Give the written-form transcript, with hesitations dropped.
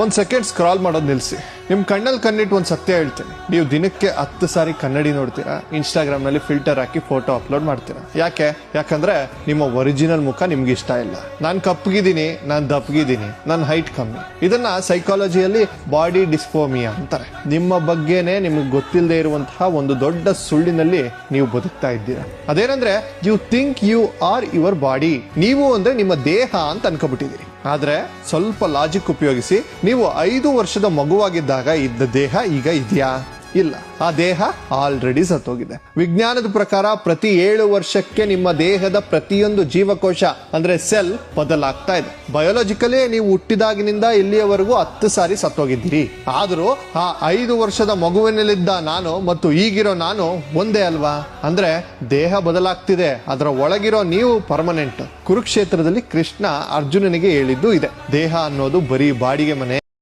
ಒಂದ್ second scroll ಮಾಡೋದು ನಿಲ್ಸಿ. ನಿಮ್ ಕಣ್ಣಲ್ಲಿ ಕಣ್ಣಿಟ್ಟು ಒಂದ್ ಸತ್ಯ ಹೇಳ್ತೀನಿ, ನೀವು ದಿನಕ್ಕೆ 10 ಸಾರಿ ಕನ್ನಡಿ ನೋಡ್ತೀರಾ, ಇನ್ಸ್ಟಾಗ್ರಾಮ್ ನಲ್ಲಿ ಫಿಲ್ಟರ್ ಹಾಕಿ ಫೋಟೋ ಅಪ್ಲೋಡ್ ಮಾಡ್ತೀರಾ. ಯಾಕಂದ್ರೆ ನಿಮ್ಮ ಒರಿಜಿನಲ್ ಮುಖ ನಿಮ್ಗೆ ಇಷ್ಟ ಇಲ್ಲ. ನಾನ್ ಕಪ್ಪಗಿದ್ದೀನಿ, ನಾನ್ ದಪ್ಪಗಿದ್ದೀನಿ, ನನ್ ಹೈಟ್ ಕಮ್ಮಿ. ಇದನ್ನ ಸೈಕಾಲಜಿಯಲ್ಲಿ ಬಾಡಿ ಡಿಸ್ಫೋಮಿಯಾ ಅಂತಾರೆ. ನಿಮ್ಮ ಬಗ್ಗೆನೆ ನಿಮ್ಗೆ ಗೊತ್ತಿಲ್ಲದೆ ಇರುವಂತಹ ಒಂದು ದೊಡ್ಡ ಸುಳ್ಳಿನಲ್ಲಿ ನೀವು ಬದುಕ್ತಾ ಇದ್ದೀರಾ. ಅದೇನಂದ್ರೆ you think you are your body. ನೀವು ಅಂದ್ರೆ ನಿಮ್ಮ ದೇಹ ಅಂತ ಅನ್ಕೋಬಿಟ್ಟಿದ್ದೀರಿ. ಆದ್ರೆ ಸ್ವಲ್ಪ ಲಾಜಿಕ್ ಉಪಯೋಗಿಸಿ, ನೀವು 5 ವರ್ಷದ ಮಗುವಾಗಿದ್ದಾಗ ಇದ್ದ ದೇಹ ಈಗ ಇದೆಯಾ? ಇಲ್ಲ, ಆ ದೇಹ ಆಲ್ರೆಡಿ ಸತ್ತೋಗಿದೆ. ವಿಜ್ಞಾನದ ಪ್ರಕಾರ ಪ್ರತಿ 7 ವರ್ಷಕ್ಕೆ ನಿಮ್ಮ ದೇಹದ ಪ್ರತಿಯೊಂದು ಜೀವಕೋಶ ಅಂದ್ರೆ ಸೆಲ್ ಬದಲಾಗ್ತಾ ಇದೆ. ಬಯೋಲಾಜಿಕಲಿ ನೀವು ಹುಟ್ಟಿದಾಗಿನಿಂದ ಇಲ್ಲಿಯವರೆಗೂ 10 ಸಾರಿ ಸತ್ತೋಗಿದ್ದೀರಿ. ಆದ್ರೂ ಆ 5 ವರ್ಷದ ಮಗುವಿನಲ್ಲಿದ್ದ ನಾನು ಮತ್ತು ಈಗಿರೋ ನಾನು ಒಂದೇ ಅಲ್ವಾ? ಅಂದ್ರೆ ದೇಹ ಬದಲಾಗ್ತಿದೆ, ಅದರ ಒಳಗಿರೋ ನೀವು ಪರ್ಮನೆಂಟ್. ಕುರುಕ್ಷೇತ್ರದಲ್ಲಿ ಕೃಷ್ಣ ಅರ್ಜುನನಿಗೆ ಹೇಳಿದ್ದು ಇದೆ, ದೇಹ ಅನ್ನೋದು ಬರೀ ಬಾಡಿಗೆ ಮನೆ.